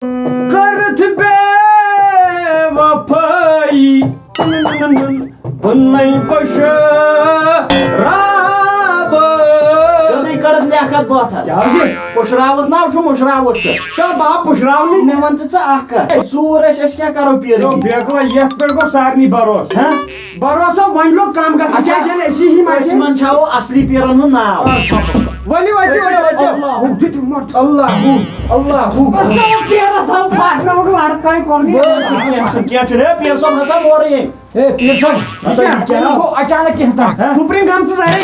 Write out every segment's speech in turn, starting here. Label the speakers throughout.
Speaker 1: کرت بے وفائی بنائی پشراب
Speaker 2: سیدھے کرت لیاقت بات پشراوت ناو چھُ مشراوت ژٕ
Speaker 1: کیا با پشراونی
Speaker 2: مےٚ وَن تہٕ ژٕ اکھ کتھ ژوٗر أسۍ کیٛاہ کرو پیٖرٕ
Speaker 1: بیگوا یتھ پٮ۪ٹھ گوٚو سارنٕے بروس بروسو وۄنۍ لوگ کم گژھان کیٛاہ چھنہٕ أسی ہی
Speaker 2: أسۍ منٛدچھاوو اصلی پیٖرن ہُنٛد ناو
Speaker 1: ؤلِو
Speaker 2: کینٛہہ چھُنہٕ ہے پیٖر صٲب ہسا مورٕ ییٚمۍ
Speaker 1: اچانک سپریم کام سارے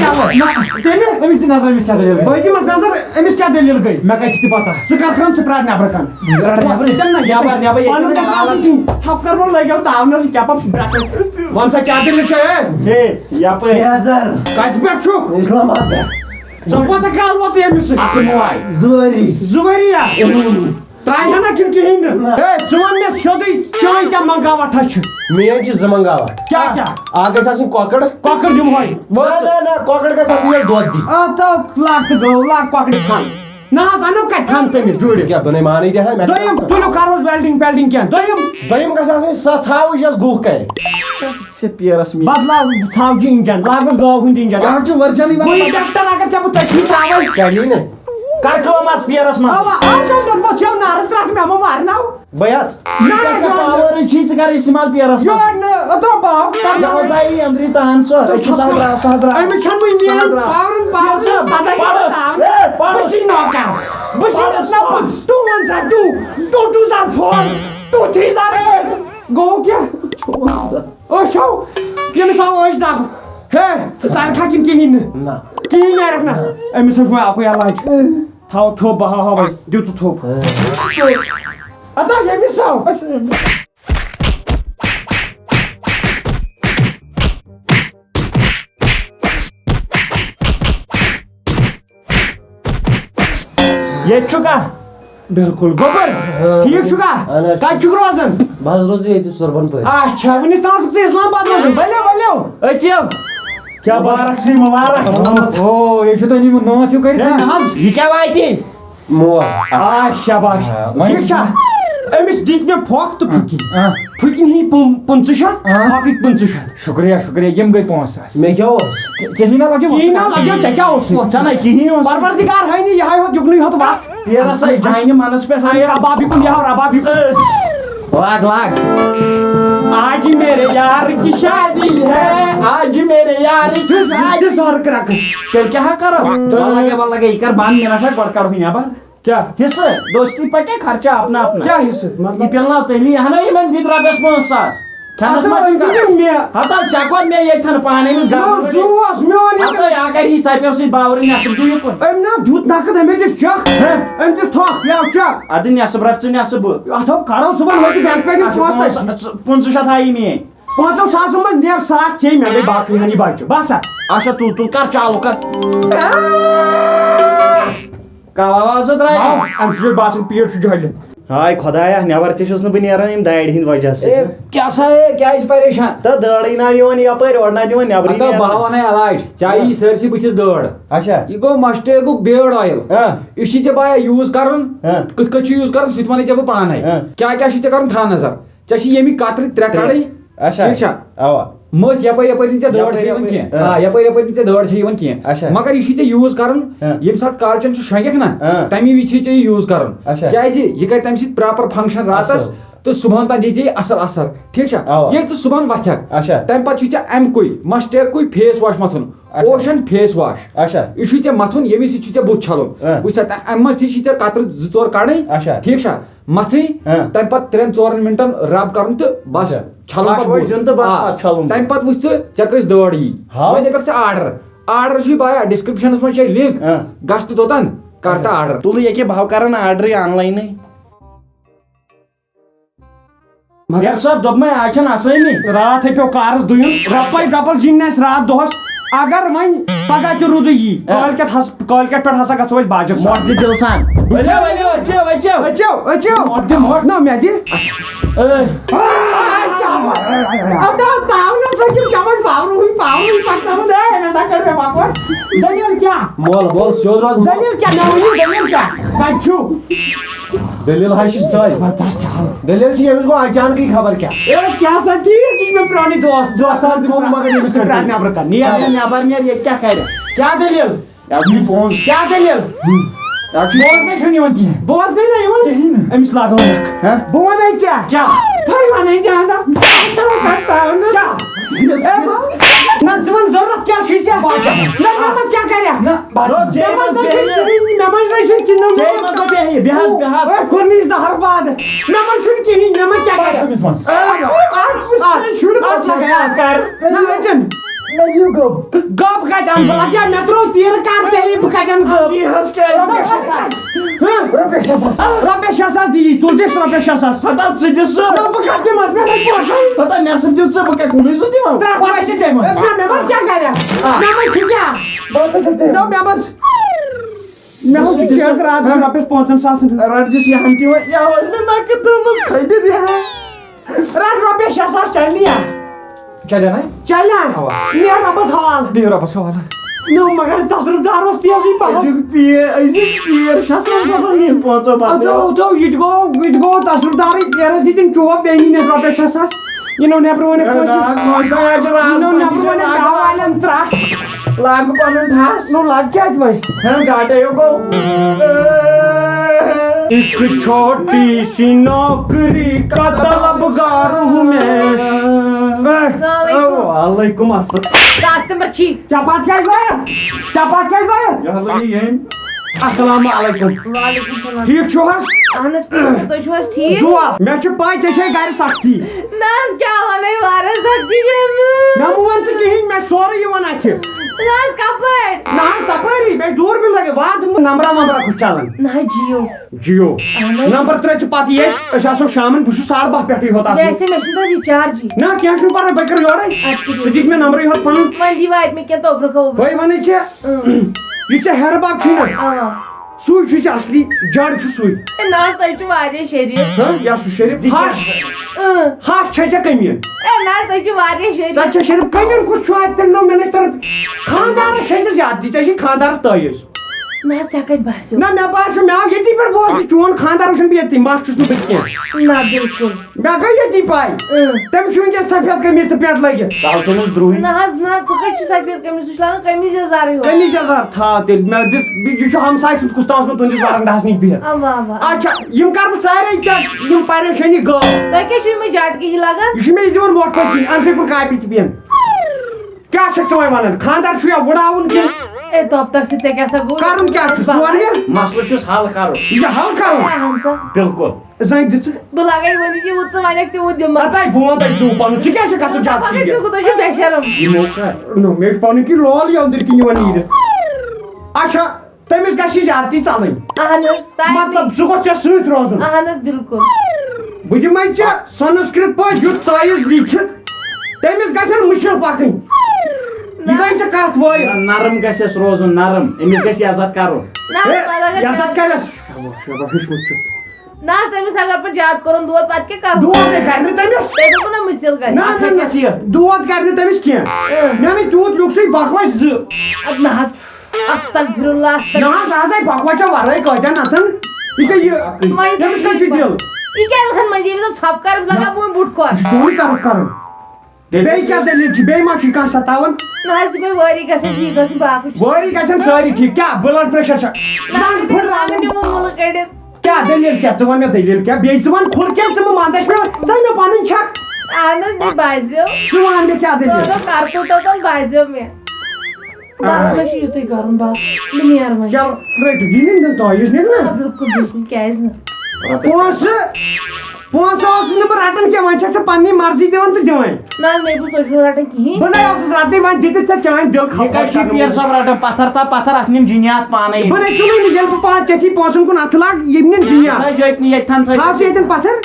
Speaker 1: أمِس دِ نظر أمِس کیٛاہ دٔلیٖل بہٕ دِمس نظر أمِس کیٛاہ دٔلیٖل گٔے مےٚ کَتہِ چھِ تہِ پتہ ژٕ کر کٲم ژٕ پرٛار نٮ۪برٕ کَن تھپ کرنو لگیو تاونس کیٛاہ وَن سا کیٛاہ دٔلیٖل چھےٚ
Speaker 2: یپٲرۍ
Speaker 1: کتہِ پٮ۪ٹھ چھُکھ اسلام آباد پٮ۪ٹھ ژٕ کوتاہ کال ووت أمِس سۭتۍ زٕ ؤری ترٛایہِ ہنا کِنہٕ کِہیٖنۍ نہٕ ژٕ وَن مےٚ سیوٚدُے چٲنۍ کیٛاہ منگاوٹھا چھِ
Speaker 3: میٲنۍ چھِ زٕ منگاوٹھ
Speaker 1: کیٛاہ کیٛاہ
Speaker 3: اکھ گژھِ آسٕنۍ کۄکر
Speaker 1: دِمہوے
Speaker 3: کۄکر گژھِ آسٕنۍ ییٚلہِ دۄد دی
Speaker 1: لاگ تہٕ گٔو لاگ کۄکرِ تھن نہ حظ اَنو کَتہِ تھن تٔمِس جوٗرِ
Speaker 3: کیٛاہ بہٕ نَے مانٕے تہِ ہا
Speaker 1: دوٚیِم تُلِو کَرہوس ویلڈِنگ پٮ۪لڈِنگ کینٛہہ
Speaker 3: دوٚیِم گژھِ آسٕنۍ سۄ تھاوٕج یۄس گُہہ کرِ
Speaker 2: ژےٚ پیٖرس
Speaker 1: بدلاو ژھاوجہِ اِنجن لاگوس گٲو ہُنٛد اِنجن ٹریکٹر اگر ژےٚ بہٕ تٔتھی ترٛاوَے
Speaker 3: چلی نہٕ
Speaker 2: کر کٲم اَتھ پیٖرس منٛز
Speaker 1: دوٚپمو چھو نارٕ ترٛکھ مےٚ مہ مارناو
Speaker 3: بہٕ حظ
Speaker 2: پاورٕے چھُے ژٕ کر استعمال پیٖرس منٛز
Speaker 1: یور نہٕ ترٛاو باو
Speaker 2: یہِ أنٛدری تان ژٕ أکِس
Speaker 1: أمِس چھَنہٕ وٕنہِ میٛٲنۍ پاورن بہٕ چھُے نوکر بہٕ چھُس ٹوٗ وَن سا ٹوٗ سار فور 2 3 سار 8 گوٚو کیٛاہ أچھو ییٚمِس آو أچھ دب ہے ژٕ ژَلکھا کِنہٕ کِہیٖنۍ نہٕ کِہیٖنۍ نیرکھ نہٕ أمِس اوس وۄنۍ اَکُے علاج تھاو تھوٚپ بہٕ ہاوہا وۄنۍ دِو ژٕ تھوٚپ اَدٕ ییٚمِس آو
Speaker 2: ییٚتہِ چھُ کانٛہہ
Speaker 1: بِلکُل گوٚبُر ٹھیٖک چھُکھا کَتہِ چھُکھ روزان
Speaker 3: بہٕ حظ روزٕ ییٚتہِ سُربن پٲٹھۍ
Speaker 1: اچھا وٕنِس تام ژٕ اسلام آباد روزان ؤلِو
Speaker 2: أژِو
Speaker 1: کیٛاہ
Speaker 2: مبارک چھُے مبارک
Speaker 1: او یہِ چھُ تۄہہِ نیٖمُت نٲتھ ہیوٗ کٔرِتھ نہ حظ
Speaker 2: یہِ کیٛاہ واتہِ
Speaker 3: مول
Speaker 1: شاباش ٹھیٖک چھا أمِس دِتۍ مےٚ پھۄکھ تہٕ پھٕکِنۍ ہی 2500 پھۄکٕکۍ 2500 شُکریہ یِم گٔے 5000
Speaker 3: مےٚ کیٛاہ اوس
Speaker 1: کِہیٖنۍ نہ لگیو ژےٚ کیٛاہ اوس
Speaker 2: چھَنہ کِہیٖنۍ اوس
Speaker 1: پروردِگار ہٲینی یِہوٚے ہوت یُکنُے ہوت وَتھ
Speaker 2: پیٖرس ہے جانہِ منس پٮ۪ٹھ آیا
Speaker 1: ربابی کُن یہو ربابی
Speaker 2: لاگ
Speaker 1: آج میرے یار کی شادی ہے آج میرے یار کی شادی زور کرک
Speaker 2: تیٚلہِ کیٛاہ کرو وَل لگے یہِ کر بنٛد مےٚ نہ گۄڈٕ کڑہوے نٮ۪بر
Speaker 1: کیٛاہ
Speaker 2: حِصہٕ دوستی پکے خرچہ اپنا اپنا
Speaker 1: کیٛاہ حِصہٕ
Speaker 2: یہِ پِلناو تیٚلی اہن یِمن دِتۍ رۄپیس 5000 کھٮ۪نس منٛز ہتو ژےٚ کوٚر مےٚ ییٚتھن پانہٕ أمِس اگر یی ژپیو سۭتۍ باورٕ نٮ۪صٕب دِیو یہِ کُن
Speaker 1: أمۍ نا دیُت نقد أمۍ دِژ چک أمۍ دِژ تھوٚپ یاو چک
Speaker 2: اَدٕ نٮ۪صٕب رٹ ژٕ نٮ۪صٕب بہٕ
Speaker 1: اتھو کڑو صُبحن وٲتۍ بینک پٮ۪ٹھ
Speaker 2: 500 ہایی میٲنۍ
Speaker 1: 500 منٛز نیر 1,000 ژےٚ مےٚ گٔے باقٕے ہنی بچہِ باسا
Speaker 2: اچھا تُل کر چالو کر آواز درٛاے
Speaker 1: امہِ سۭتۍ باسان پیٖٹ چھُ جٲلِتھ
Speaker 2: ہاے خۄدایا نٮ۪بر تہِ چھُس نہٕ بہٕ نیران ییٚمہِ دارِ ہِنٛدِ وجہ سۭتۍ
Speaker 1: کیٛاہ سا کیٛازِ پریشان
Speaker 2: تہٕ دٲرٕے نا یِوان یپٲرۍ اورٕ نا دِوان نٮ۪برٕے
Speaker 1: بہٕ وَنَے علاج ژےٚ یی سٲرسٕے بٕتھِس دٲر
Speaker 2: اچھا
Speaker 1: یہِ گوٚو مسٹیکُک بیٲڈ اویِل یہِ چھُے ژےٚ بایا یوٗز کرُن کِتھ کٔنۍ چھُ یوٗز کرُن سُہ تہِ وَنَے ژےٚ بہٕ پانے کیٛاہ چھُے ژےٚ کرُن تھاو نظر ژےٚ چھِ ییٚمِکۍ کترِ 3 کڑٕنۍ ٹھیٖک چھا مٔتھۍ یپٲرۍ نہٕ ژےٚ دٲر چھےٚ یِوان کینٛہہ یپٲرۍ نہٕ ژےٚ دٲر چھےٚ یِوان کینٛہہ مگر یہِ چھُے ژےٚ یوٗز کرُن ییٚمہِ ساتہٕ کالچن چھُ شۄنٛگکھ نا تمی وِزِ چھُے ژےٚ یہِ یوٗز کرُن کیٛازِ یہِ کرِ تمہِ سۭتۍ پراپر فنکشن راتس تہٕ صبحن تام دی ژےٚ یہِ اصل اثر ٹھیٖک چھا ییٚلہِ ژٕ صبحن وۄتھکھ تمہِ پتہٕ چھُے ژےٚ امکُے مسٹیکُے فیس واش متھُن اوشن فیس واش یہِ چھُے ژےٚ متھُن ییٚمہِ سۭتۍ چھُے ژےٚ بُتھ چھلُن وٕچھ سا امہِ منٛز تہِ چھِ ژےٚ کترٕ 2-4 کڑٕنۍ ٹھیٖک چھا متھٕنۍ تمہِ پتہٕ 3-4 منٹن رب کرُن تہٕ بس چھلُن تمہِ پتہٕ وٕچھ ژےٚ کٔژ دٲر یی وۄنۍ دپکھ ژٕ آرڈر چھُے بایا ڈسکرپشنس منٛز چھے لِنک گژھ تہٕ توٚتن کر تہٕ آرڈر
Speaker 2: تُلٕے ییٚکیٛاہ بہٕ کران آرڈرٕے آن لاینٕے مگر صٲب دوٚپمَے آز چھَنہٕ آسٲنی
Speaker 1: راتھ پیٚو کارس دُیُن رۄپے ڈبل زیٖنۍ اَسہِ راتھ دۄہس اگر وۄنۍ پگہہ تہِ روٗدٕے یی کٲلکیتھ پٮ۪ٹھ ہسا گژھو أسۍ باجس
Speaker 2: موٹ دِ دِل سان
Speaker 1: أژِو نہ مےٚ دِ
Speaker 3: مول مول سیود روز دلیل ہے ساری دلیل یمس گو اچانک خبر کیا
Speaker 1: پرانی دوست
Speaker 3: مگر
Speaker 1: نیبر کیا دلیل کیا دلیل بوزنے امس لاگو ضرورت کیا گب کتن بلکہ مے ترو تیر کر تیلی بہ کتن گب رۄپیہِ 6,000 دی تُل دِس رۄپیہِ 6,000
Speaker 2: ہتا ژٕ دِ سُہ
Speaker 1: بہٕ کتھ دِمس مےٚ گژھِ پونٛسے
Speaker 2: ہتا مےٚ سۭتۍ دِژ ژٕ بہٕ کیٛاہ کُنُے زٕ دِمو
Speaker 1: مےٚ منٛز کیٛاہ کرِ مےٚ منٛز چھُ کیٛاہ مےٚ منٛز چھُ چیک راتس رۄپیس 5,000
Speaker 2: رٹ دِس یہن تہِ وۄنۍ یہِ اوس مےٚ نقد تھٲومٕژ کھٔٹِتھ یہن
Speaker 1: رٹ رۄپیس 6,000 چلیا
Speaker 3: چلے
Speaker 1: چلیا نیر رۄبس حوالہٕ
Speaker 3: دِیو رۄبس حوالہٕ
Speaker 1: نو مگر تصرفدار اوس تیزٕے پہن
Speaker 2: أزیُک پیٖر شسن صٲبن نِن پونٛسو بدلہٕ
Speaker 1: یہِ تہِ گوٚو تصرفدارٕے پیرس دِتِن چوب بیٚیہِ نِنس رۄپیس 6,000 یہِ نو نیبر ؤنِتھ ترٛٹھ
Speaker 2: لاگ بہٕ پنُن ٹھاس
Speaker 1: نو لگ کیٛازِ وۄنۍ
Speaker 2: گاٹے گوٚو
Speaker 1: ایک چھوٹی سی نوکری کا طلبگار ہوں میں وعلیکم السلام
Speaker 4: کسٹمر چھی
Speaker 1: چپات کیا السلام علیکم
Speaker 4: وعلیکم السلام
Speaker 1: ٹھیک چھو حظ
Speaker 4: اہن حظ تُہۍ چھِو حظ ٹھیٖک
Speaker 1: دعا مےٚ چھُ پاے ژےٚ چھے گرِ سختی
Speaker 4: نہ حظ کیٛاہ وَنَے واریاہ سختی چھِ
Speaker 1: مےٚ مہٕ وَن ژٕ کِہیٖنۍ مےٚ چھُ سورُے یِوان اَتھِ
Speaker 4: نہ حظ کَپٲرۍ
Speaker 1: نہ حظ تپٲری مےٚ چھُ دوٗر بِل لگے واتہٕ نمبرا ومبرا کُس چلان
Speaker 4: نہ حظ جِیو
Speaker 1: جِیو نمبر ترٛٲے ژٕ پتہٕ ییٚتہِ أسۍ آسو شامن بہٕ چھُس 12:30 پٮ۪ٹھٕے ہوت آسان
Speaker 4: ویسے مےٚ چھُنہٕ تۄہہِ رِچارجی
Speaker 1: نہ کینٛہہ چھُنہٕ پرواے بہٕ کرٕ یورے ژٕ دِس مےٚ نمبرٕے ہوت پنُن
Speaker 4: وۄنۍ دی واتہِ مےٚ کینٛہہ توبرٕ کھوبرٕ
Speaker 1: بٔے وَنٕے ژےٚ یُس ژےٚ ہیرٕ باب چھُے نہ سُے چھُ ژےٚ اصلی جڑ چھُ سُے
Speaker 4: نہ حظ تُہۍ چھِو واریاہ شریٖف
Speaker 1: یا سُہ شریٖف ہش چھے ژےٚ کٔمیٖن
Speaker 4: نہ حظ تُہۍ چھِو واریاہ
Speaker 1: سۄ
Speaker 4: شریٖف
Speaker 1: چھےٚ شریٖف کٔمیٖن کُس چھُ اَتہِ تیٚلہِ نو مےٚ طرف خاندارس چھے ژےٚ زیادتی ژےٚ چھے خاندارس تٲیِز
Speaker 4: نہ حظ ژےٚ کَتہِ باسیو
Speaker 1: نہ مےٚ باسیو مےٚ آو ییٚتی پٮ۪ٹھ بوزنہٕ چون خاندار وٕچھُن بہٕ ییٚتی مس چھُس نہٕ بہٕ کینٛہہ
Speaker 4: نہ بِلکُل
Speaker 1: مےٚ گٔے ییٚتی پاے تٔمِس چھُ وٕنکٮ۪س سفید قمیٖض تہٕ پٮ۪نٛٹ لٲگِتھ
Speaker 4: نہ حظ نہ ژٕ کَتہِ چھُ سفید قمیٖض سُہ چھُ لاگان قمیٖض یزارٕے یوت
Speaker 1: قمیٖض یزار تھاو تیٚلہِ مےٚ دِژ یہِ چھُ ہمساے سُنٛد کُستام اوسمُت تُہٕنٛدِس وارنٛڈاہس نِش بِہِتھ
Speaker 4: اوا اوا
Speaker 1: اچھا یِم کر بہٕ سارے ژےٚ یِم پریشٲنی غٲب
Speaker 4: تۄہہِ کیٛاہ چھُو یِمے جٹکہٕ ہی لگان
Speaker 1: یہِ چھُ مےٚ یہِ دِوان ووٹ پٲٹھۍ کِہیٖنۍ اَمہِ سۭتۍ کُن کاپی تہِ پٮ۪ن کیٛاہ چھَکھ ژٕ وۄنۍ وَنان خاندار چھُ یا وٕڑاوُن کِنہٕ
Speaker 4: اے توب تک سے ژےٚ کیٛاہ سا گوٚو
Speaker 1: کَرُن کیٛاہ چھُ ژٕ وَن مےٚ
Speaker 3: مسلہٕ چھُس حل کرُن
Speaker 1: یہِ چھُ حل کَرُن
Speaker 4: اہن سا
Speaker 3: بالکل
Speaker 1: زَنہِ دِژٕ
Speaker 4: بہٕ لگے وۄنۍ یوٗت ژٕ وَنکھ تیوٗت دِمہٕ
Speaker 1: پتہٕ بہٕ وَنہٕ تۄہہِ سُہ پَنُن ژٕ کیٛاہ چھُکھ گژھُن
Speaker 4: تُہۍ
Speaker 1: زیادٕ
Speaker 4: چھِو بے شرم
Speaker 1: نو مےٚ چھُ پَنُن کِنۍ لول یہِ أنٛدٕرۍ کِنۍ یِوان نیٖرِتھ اچھا تٔمِس گژھِ یہِ زیادتی ژَلٕنۍ
Speaker 4: اہن حظ
Speaker 1: مطلب سُہ گوٚژھ ژےٚ سۭتۍ روزُن
Speaker 4: اہن حظ بِلکُل
Speaker 1: بہٕ دِمے ژےٚ سنسکرت پٲٹھۍ یُتھ تٲیٖز لیٖکھِتھ تٔمِس گژھن مُشِل پَکٕنۍ یہِ گٔے ژےٚ کَتھ وٲیِو
Speaker 3: نرم گژھٮ۪س روزُن نرم أمِس گژھِ عزت کرُن
Speaker 4: نہ حظ پتہٕ اگر
Speaker 1: عزت کَرٮ۪س
Speaker 4: نہ حظ تٔمِس اگر پتہٕ زیادٕ کوٚرُن دود پتہٕ کیٛاہ کرٕ
Speaker 1: دود ہے کَرِ نہٕ تٔمِس
Speaker 4: تۄہہِ دوٚپوُ نہ مُسِل گژھِ
Speaker 1: نہ دود کَرِ نہٕ تٔمِس کینٛہہ مےٚ نَے تیوٗت لیوٗکھ سُے بکواس 2
Speaker 4: اَدٕ نہ حظ استغفراللہ
Speaker 1: نہ حظ آزے بکواسا وَرٲے کۭتیاہ نَژن یہِ کیٛاہ یہِ تٔمِس کَتہِ چھُ دِل
Speaker 4: یہِ کیٛاہ گژھان منٛزٕ ییٚمِس ژھۄپہٕ کر لگان بہٕ بُٹھ کھۄر
Speaker 1: یہِ چھُ چونٕے کَرُکھ کَرُن بیٚیہِ کیٛاہ دٔلیٖل چھِ بیٚیہِ ما چھُے کانٛہہ سَتاوان
Speaker 4: نہ حظ یہِ گٔے وٲری گژھان ٹھیٖک گژھُن باقٕے چھُ
Speaker 1: وٲری گژھن سٲری ٹھیٖک کیٛاہ بٕلڈ پریشر چھا
Speaker 4: لاگان یِمو مُلہٕ کٔڑِتھ
Speaker 1: کیٛاہ دٔلیٖل کیٛاہ ژٕ وَن مےٚ دٔلیٖل کیٛاہ بیٚیہِ ژٕ وَن کھُل کیٛاہ ژٕ مہٕ منٛدَچھ مےٚ ژٕ مےٚ پَنٕنۍ چھکھ
Speaker 4: اہن حظ مےٚ باسیو
Speaker 1: ژٕ وَن مےٚ کیٛاہ دٔلیٖل
Speaker 4: کرتو توتن باسیو مےٚ بس مےٚ چھُ یُتُے کرُن بس بہٕ نیرٕ وۄنۍ
Speaker 1: چلو رٔٹِو یہِ نِن تٲیٖز نِن نا
Speaker 4: بِلکُل بِلکُل کیٛازِ نہٕ
Speaker 1: پونٛسہٕ اوسُس نہٕ بہٕ رَٹان کینٛہہ وۄنۍ چھَکھ ژٕ پنٛنی مرضی دِوان تہٕ دِوان
Speaker 4: نہ حظ مےٚ بوٗز تُہۍ چھُو رٹان کِہیٖنۍ
Speaker 1: بہٕ نَے اوسُس رَٹنٕے وۄنۍ دِتِتھ ژےٚ چٲنۍ دِل
Speaker 2: پیٖر صٲب رٹان پتھر تا پتھر اتھ نِم جِنیات پانے
Speaker 1: بہٕ نَے تُلٕے نہٕ ییٚلہِ بہٕ پانہٕ ژےٚ پونٛسَن کُن اَتھٕ لاگ یِم نِن جِنیات تھاو ژٕ ییٚتٮ۪ن پتھر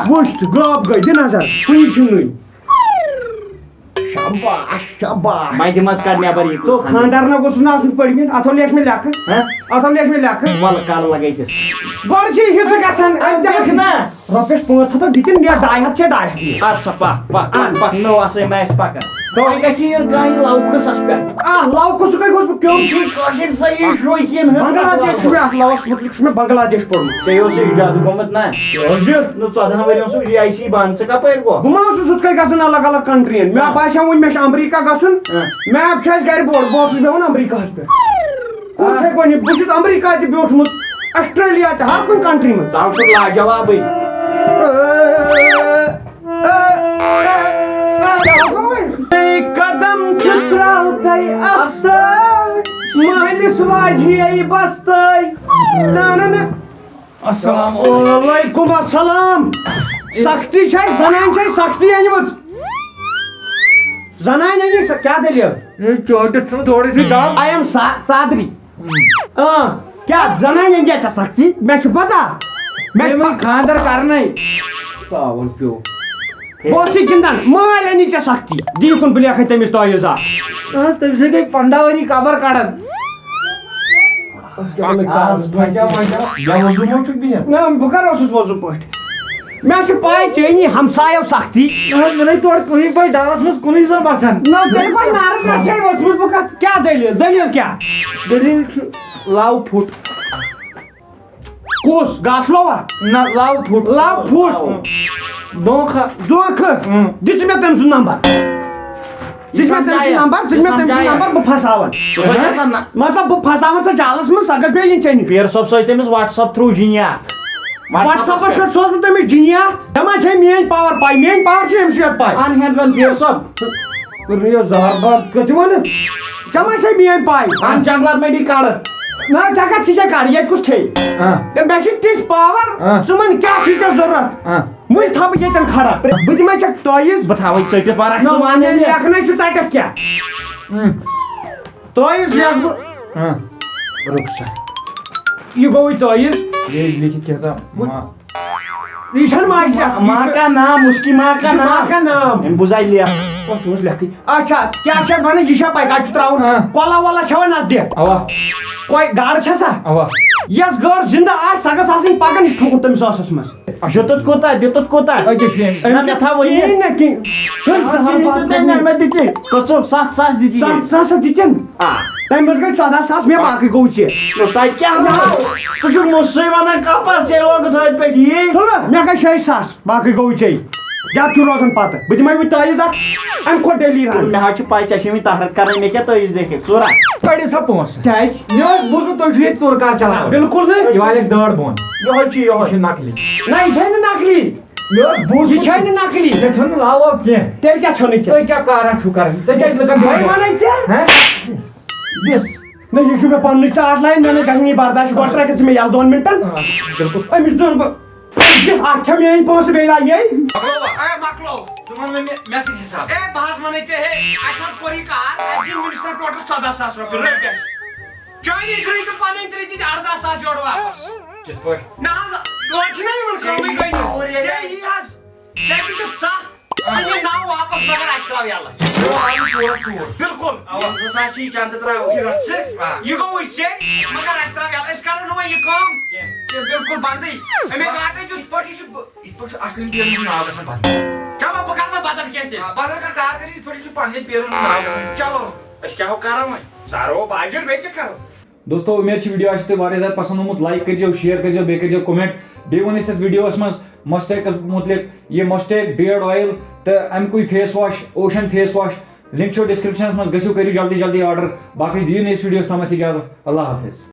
Speaker 1: وٕچھ تہٕ غٲب گٔے دِ نظر کُنی چھُنہٕ شاباش شاباش
Speaker 2: مَتہِ منٛز کڑ نٮ۪بر یہِ
Speaker 1: تو خاندار نہ گوٚژھُس نہٕ آسُن پٔرۍمٕتۍ اَتھو لیکھ مےٚ لیکھٕ
Speaker 2: وَلہٕ کَلہٕ لگٲیتھس
Speaker 1: گۄڈٕ چھِ حِصہٕ گژھان
Speaker 3: رۄپیَس 500 دِتِن یا 200
Speaker 2: اد سا پک نو آسے میچ پکان تۄہہِ گژھِ یہِ گاہہِ لوکٕسس پٮ۪ٹھ
Speaker 3: لوکُس کَتہِ گوٚژھ بہٕ کیوٚم
Speaker 2: چھُے کٲشِر صحیح شوقیٖن
Speaker 3: بنگلادیش چھُ مےٚ اَتھ لوَس مُتعلِق چھُ مےٚ بنگلادیش پوٚرمُت
Speaker 2: ژےٚ اوسُے جادٕ گوٚمُت نا نہٕ 14 ؤرۍیَن سُہ GIC بنٛد ژٕ کپٲرۍ گوٚو
Speaker 3: بہٕ ما اوسُس ہُتھ کٔنۍ گژھان الگ الگ کنٹرٛیٖیَن مےٚ باسیٚو وۄنۍ مےٚ چھُ امریکہ گژھُن میپ چھُ اَسہِ گرِ بوٚڑ بہٕ اوسُس بیٚہوان امریکہس پٮ۪ٹھ کُس ہیٚکہِ ؤنِتھ بہٕ چھُس امریکہ تہِ بیوٗٹھمُت آسٹریلیا تہِ ہر کُنہِ کنٹری منٛز
Speaker 2: ژٕ چھُکھ لاجوابٕے
Speaker 3: قدم تراوتَے اَستَے مٲلِس واجے بستَے
Speaker 2: السلام
Speaker 3: وعلیکُم السلام سختی چھِ اَسہِ زنانہِ چھِ اَسہِ سختی أنۍمٕژ زنانہِ أنۍ کیٛاہ دٔلیٖل
Speaker 1: چوٹس تھوڑی سی دم
Speaker 3: آی ایم ژادری کیٛاہ زنانہِ أنۍ ژےٚ سختی مےٚ چھُ پتہ مےٚ چھُ
Speaker 1: خاندر کرنے
Speaker 3: پاوُن پیوٚو بہٕ اوسُے گِنٛدان مٲلۍ أنی ژےٚ سختی دیٖکُن بہٕ لیکھے تٔمِس تٲویٖز اکھ
Speaker 1: تمہِ سۭتۍ گٔے 15 ؤری قبر کڑان
Speaker 3: بہٕ کر اوسُس وضوٗ پٲٹھۍ مےٚ چھِ پاے ژےٚ أنی ہمسایو سختی
Speaker 1: مےٚ تورٕ کُنی پٲٹھۍ ڈلس منٛز کُنی زن بسان
Speaker 3: تیٚلہِ پاے نارس پٮ۪ٹھ چھے ؤژھمٕژ بہٕ کتھ کیٛاہ دٔلیٖل کیٛاہ
Speaker 1: دلیل چھُ لو پھُٹ
Speaker 3: کُس گاسہٕ لووا
Speaker 1: نہ لو پھُٹ
Speaker 3: لو پھُٹ دھوکھٕ دِژٕ مےٚ تٔمۍ سُنٛد نمبر بہٕ پھساوان مطلب بہٕ پھساوان ژٕ جالس منٛز سۄ گژھِ بیٚیہِ یِنۍ ژےٚ نِش
Speaker 2: پیر صٲب سوز تٔمِس WhatsApp تھروٗ جِنیات
Speaker 3: وٹسیپس پٮ۪ٹھ سوز بہٕ تٔمِس جِنیات دپان چھے میٲنۍ پاور پاے میٲنۍ پاور چھِ أمِس یوت پاے
Speaker 2: انہٮ۪نٛد پیر صٲب
Speaker 3: زہر باد کتہِ وَنہٕ ژےٚ ما چھے میٲنۍ پاے
Speaker 2: ان جنگلات منٛڈی کڑٕ
Speaker 3: نہ ژےٚ کتھ چھِ ژےٚ کڑ ییٚتہِ کُس کھیٚیہِ مےٚ چھِ تِژھ پاور ژٕ وَن کیٛاہ چھُے ژےٚ ضروٗرت وٕنۍ تھاو بہٕ ییٚتٮ۪ن کھڑا بہٕ دِمے ژےٚ تٲویٖز
Speaker 2: بہٕ تھاوَے ژٔٹِتھ بارا ژٕ وَن
Speaker 3: لیکھنَے چھُ ژَٹٮ۪تھ کیٛاہ تٲویٖز لیکھ بہٕ رُخسا یہِ گوٚوٕے تٲویٖز
Speaker 1: لیکھِتھ کیٛاہ
Speaker 3: یہِ چھَنہٕ ماجہِ
Speaker 2: ماں کا نام اس کی ماں کا نام
Speaker 3: نام
Speaker 2: أمۍ بُزاے لیکھ
Speaker 3: کتھ اوس لیکھٕنۍ اچھا کیٛاہ چھِ اَتھ وَنان یہِ چھا پاے کَتہِ چھُ ترٛاوُن کۄلا وۄلا چھَوا نزدیٖک
Speaker 1: اوا
Speaker 3: گاڈٕ چھےٚ سا
Speaker 1: اوا
Speaker 3: یۄس گٲڈ زِنٛدٕ آسہِ سۄ گٔژھ آسٕنۍ پَکان یہِ چھُ ٹھوکُن تٔمِس ٲسَس منٛز
Speaker 2: دِتُت کوٗتاہ نہ مےٚ تھاو وۄنۍ
Speaker 3: نہ کینٛہہ
Speaker 2: مےٚ دِتی کٔژو 7 ساس دِتی
Speaker 3: 7 ساس دِتِن تَمہِ منٛز گٔے 14 ساس مےٚ باقٕے گوٚو ژےٚ
Speaker 2: تۄہہِ کیٛاہ ژٕ چھُکھ مُسٕے وَنان کَپَس ژےٚ لوگُتھ أتھۍ پٮ۪ٹھ یی
Speaker 3: مےٚ گٔے 6 ساس باقٕے گوٚو ژےٚ زیادٕ چھُ روزان پَتہٕ بہٕ دِمے وۄنۍ تٲویٖز اکھ اَمہِ کھۄتہٕ ڈیلی رَن
Speaker 2: مےٚ حظ چھِ پاے ژےٚ چھے وۄنۍ تحرت کَرٕنۍ مےٚ کیٛاہ تٲویٖز لیکھِتھ ژوٗرا
Speaker 1: کٔڑِو سا پونٛسہٕ
Speaker 3: کیٛازِ
Speaker 1: مےٚ اوس بوٗزمُت تُہۍ چھِو ییٚتہِ ژوٗر کار چلاوان
Speaker 3: بِلکُل نہٕ
Speaker 1: یہِ والٮ۪کھ دٲڑ بۄن
Speaker 2: یِہوٚے چھُ
Speaker 1: یہِ چھُ نقلی
Speaker 3: نہ یہِ چھے نہٕ نقلی
Speaker 1: مےٚ اوس بوٗزمُت
Speaker 3: یہِ چھے نہٕ نقلی
Speaker 1: مےٚ ژھٕنُن لاو واو کینٛہہ
Speaker 3: تیٚلہِ کیٛاہ چھُنہٕ ژےٚ
Speaker 1: تُہۍ کیٛاہ کارا چھُو کران تُہۍ کیٛازِ لُکن
Speaker 3: وۄنۍ وَنَے ژےٚ
Speaker 1: دِس
Speaker 3: نہ یہِ چھُ مےٚ پنٛنٕچ ژاٹھ لاین مےٚ نہٕ جگنی برداش گۄڈٕ ترٛٲیکھ ژٕ مےٚ یَلہٕ 2 مِنٹن
Speaker 1: بِلکُل
Speaker 3: أمِس دِمہٕ بہٕ اَتھ کھےٚ میٲنۍ پونٛسہٕ بیٚیہِ لایے
Speaker 5: مۄکلو ژٕ وَن مےٚ سۭتۍ حِساب بہٕ حظ وَنَے ژےٚ ہے اَسہِ حظ کوٚر یہِ کار اَسہِ دِن وٕنِس تام ٹوٹل 14 ساس رۄپیہِ رٔٹۍ اَسہِ چٲنی درٛٲے تہٕ پَنٕنۍ درٛٲے دِتۍ 18 ساس یورٕ واپس
Speaker 1: کِتھ پٲٹھۍ
Speaker 5: نہ حظ یورٕ چھِنہ یِوان کٲمٕے گٔے ژےٚ یی حظ ژےٚ دِتِتھ 7 ژٕ نہِ 9 واپس مگر اَسہِ ترٛاو یَلہٕ بِلکُل
Speaker 2: 2 ساس چھِ یہِ چندٕ ترٛاوُن
Speaker 5: یہِ گوٚوٕے ژےٚ مگر اَسہِ ترٛاو یَلہٕ أسۍ کَرو نہٕ وۄنۍ یہِ کٲم بِلکُل بنٛدٕے اَمے کاٹے دیُت یِتھ پٲٹھۍ چھُ اَصلٮ۪ن پیرَن ہُنٛد ناو گژھان بنٛد چلو بہٕ کَرٕ وۄنۍ بدل کینٛہہ تہِ بدل کانٛہہ کار کٔرِتھ یِتھ پٲٹھۍ چھُ پنٛنٮ۪ن پیرَن ہُنٛد ناو گژھان چلو أسۍ کیٛاہ کرو وۄنۍ سارو باجر بیٚیہِ کیٛاہ کرو
Speaker 1: دوستو امید چھِ ویڈیو آسہِ تۄہہِ واریاہ زیادٕ پسنٛد آمُت لایک کٔرۍزیو شِیر کٔرۍزیو بیٚیہِ کٔرۍزیو کومٮ۪نٹ بیٚیہِ ووٚن اَسہِ یَتھ ویٖڈیوَس منٛز مَسٹیکَس مُتعلِق یہِ مَسٹیک بیٲڈ اویِل تہٕ اَمکُے face wash ocean face wash link چھو ڈِسکرپشنَس منٛز گٔژھِو کٔرِو جلدی جلدی آرڈر باقٕے دِیِو نہٕ أسۍ ویٖڈیوَس تامَتھ اِجازت اللہ حافظ